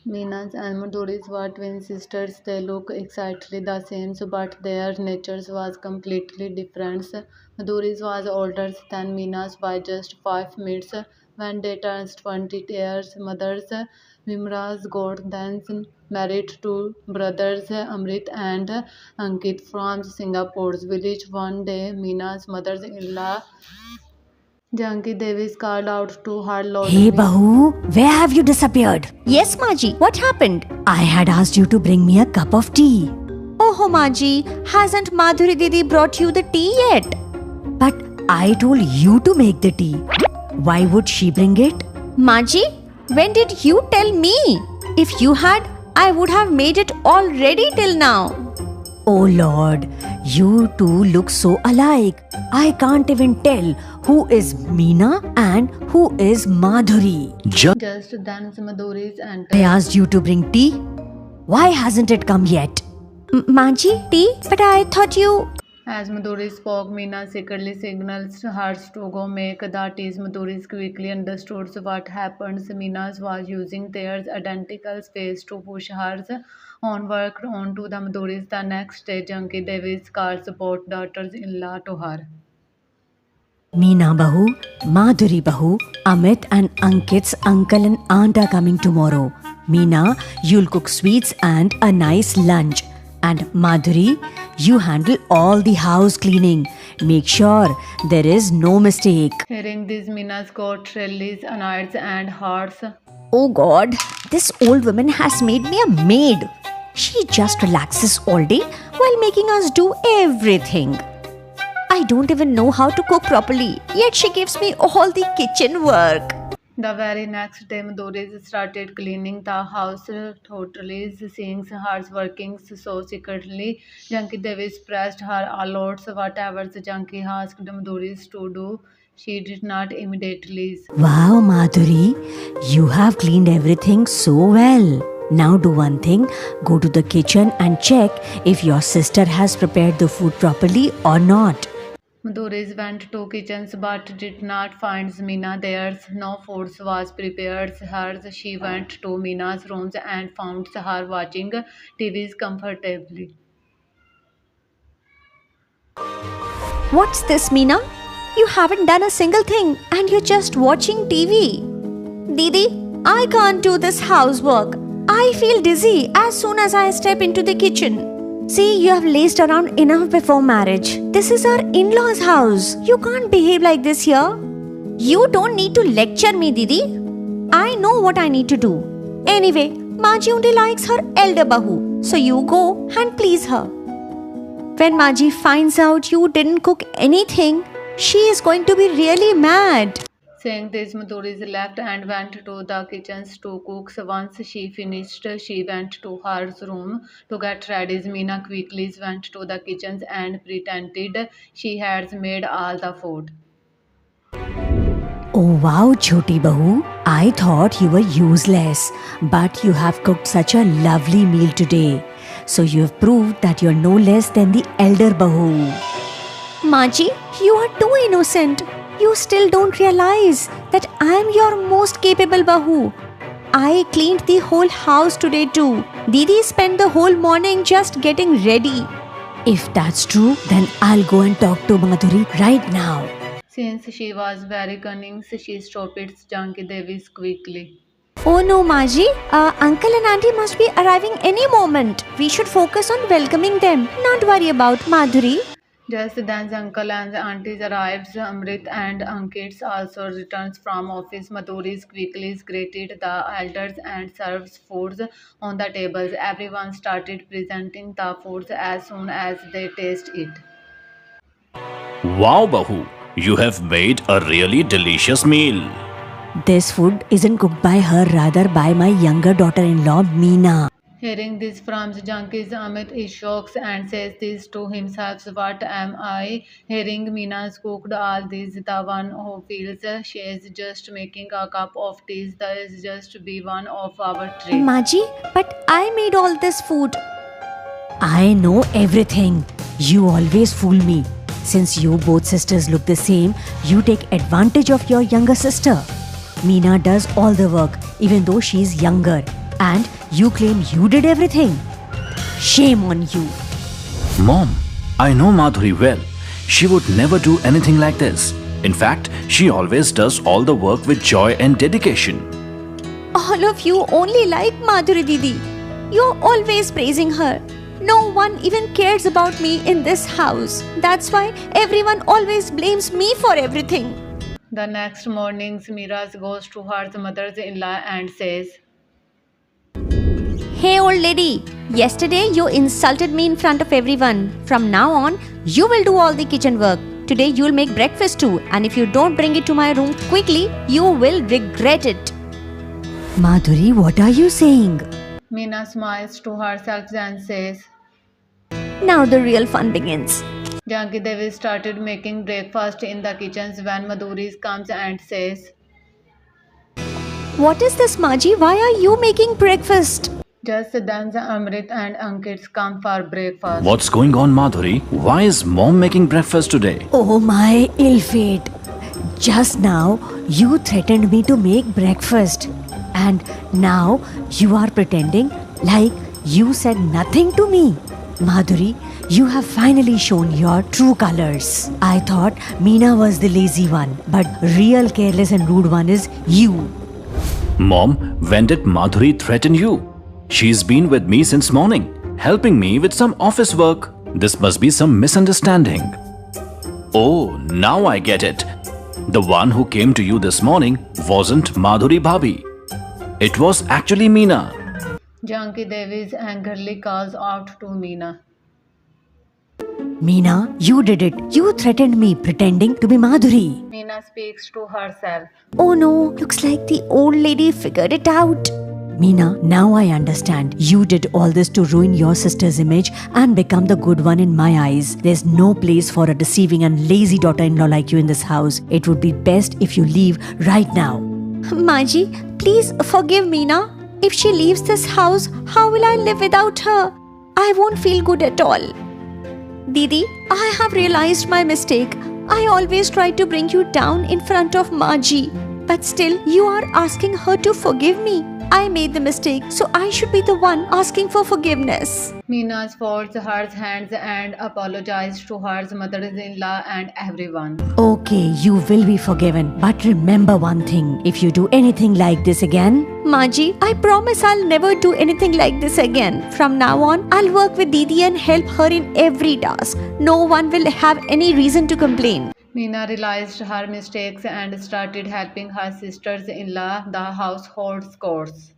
Mina's and Madhuri's were twin sisters. They look exactly the same, but their natures was completely different. Madhuri's was older than Mina's by just 5 minutes. When they turned 20 years, mothers Vimras got then married to brothers Amrit and Ankit from Singapore's village. One day, Mina's mother-in-law Janki Devi called out to her Hey loudly. Bahu, where have you disappeared? Yes, Maji, what happened? I had asked you to bring me a cup of tea. Oh, Maji, hasn't Madhuri Didi brought you the tea yet? But I told you to make the tea. Why would she bring it? Maji, when did you tell me? If you had, I would have made it already till now. Oh Lord, you two look so alike. I can't even tell who is Meena and who is Madhuri. Just then Madhuri's I entered. asked you to bring tea. Why hasn't it come yet? Maji, tea? But I thought you... As Madhuri spoke, Meena secretly signals her to go make the teas. Madhuri quickly understood what happened. Meena was using their identical space to push hers on work onto the Madhuri's. The next day, Janki Devi's calls both daughters-in-law to her. Meena Bahu, Madhuri Bahu, Amit and Ankit's uncle and aunt are coming tomorrow. Meena, you'll cook sweets and a nice lunch. And Madhuri, you handle all the house cleaning. Make sure there is no mistake. Hearing this, Meena got really annoyed and hurt. Oh God, this old woman has made me a maid. She just relaxes all day while making us do everything. I don't even know how to cook properly, yet she gives me all the kitchen work. The very next day, Madhuri started cleaning the house thoroughly, seeing her working so secretly. Janki Devi pressed her a lot. Whatever Janki asked Madhuri to do, she did not immediately. Wow, Madhuri, you have cleaned everything so well. Now do one thing, go to the kitchen and check if your sister has prepared the food properly or not. Madhuri went to kitchens but did not find Meena there. No food was prepared. Hers. She went to Meena's rooms and found her watching TVs comfortably. What's this, Meena? You haven't done a single thing and you're just watching TV. Didi, I can't do this housework. I feel dizzy as soon as I step into the kitchen. See, you have lazed around enough before marriage. This is our in-laws' house. You can't behave like this here. You don't need to lecture me, Didi. I know what I need to do. Anyway, Maji only likes her elder Bahu, so you go and please her. When Maji finds out you didn't cook anything, she is going to be really mad. Saying this, Madhuri left and went to the kitchen to cook. Once she finished, she went to her room to get ready. Meena quickly went to the kitchen and pretended she had made all the food. Oh wow, Choti Bahu, I thought you were useless, but you have cooked such a lovely meal today. So you have proved that you're no less than the elder Bahu. Maji, you are too innocent. You still don't realize that I am your most capable Bahu. I cleaned the whole house today too. Didi spent the whole morning just getting ready. If that's true, then I'll go and talk to Madhuri right now. Since she was very cunning, she stopped Janki Devi quickly. Oh no, Maji. Uncle and Auntie must be arriving any moment. We should focus on welcoming them, not worry about Madhuri. Just then, uncle and aunties arrived. Amrit and Ankit also returns from office. Madhuri quickly greeted the elders and serves foods on the tables. Everyone started presenting the foods as soon as they taste it. Wow, Bahu, you have made a really delicious meal. This food isn't cooked by her, rather by my younger daughter-in-law, Meena. Hearing this from Janki's, Amit is shocked and says this to himself, what am I hearing? Meena's cooked all this. The one who feels she is just making a cup of tea. That is just be one of our treats. Maji, but I made all this food. I know everything. You always fool me. Since you both sisters look the same, you take advantage of your younger sister. Meena does all the work, even though she's younger. and you claim you did everything. Shame on you. Mom, I know Madhuri well. She would never do anything like this. In fact, she always does all the work with joy and dedication. All of you only like Madhuri Didi. You're always praising her. No one even cares about me in this house. That's why everyone always blames me for everything. The next morning, Meera goes to her mother-in-law and says, Hey old lady, yesterday you insulted me in front of everyone. From now on, you will do all the kitchen work. Today you'll make breakfast too, and if you don't bring it to my room quickly, you will regret it. Madhuri, what are you saying? Meena smiles to herself and says, Now the real fun begins. Janki Devi started making breakfast in the kitchen when Madhuri comes and says, What is this, Maji? Why are you making breakfast? just then Amrit and Ankit come for breakfast. What's going on, Madhuri? Why is Mom making breakfast today? Oh my ill fate. Just now you threatened me to make breakfast, and now you are pretending like you said nothing to me. Madhuri, you have finally shown your true colors. I thought Meena was the lazy one, but real careless and rude one is you. Mom, when did Madhuri threaten you? She's been with me since morning, helping me with some office work. This must be some misunderstanding. Oh, now I get it. The one who came to you this morning wasn't Madhuri Bhabhi. It was actually Meena. Janki Devi angrily calls out to Meena. Meena, you did it. You threatened me pretending to be Madhuri. Meena speaks to herself. Oh no, looks like the old lady figured it out. Meena, now I understand. You did all this to ruin your sister's image and become the good one in my eyes. There's no place for a deceiving and lazy daughter-in-law like you in this house. It would be best if you leave right now. Maji, please forgive Meena. If she leaves this house, how will I live without her? I won't feel good at all. Didi, I have realized my mistake. I always try to bring you down in front of Maji. But still, you are asking her to forgive me. I made the mistake, so I should be the one asking for forgiveness. Meena folds her hands and apologizes to her mother-in-law and everyone. Okay, you will be forgiven. But remember one thing. If you do anything like this again, Maji, I promise I'll never do anything like this again. From now on, I'll work with Didi and help her in every task. No one will have any reason to complain. Meena realized her mistakes and started helping her sisters-in-law the household chores.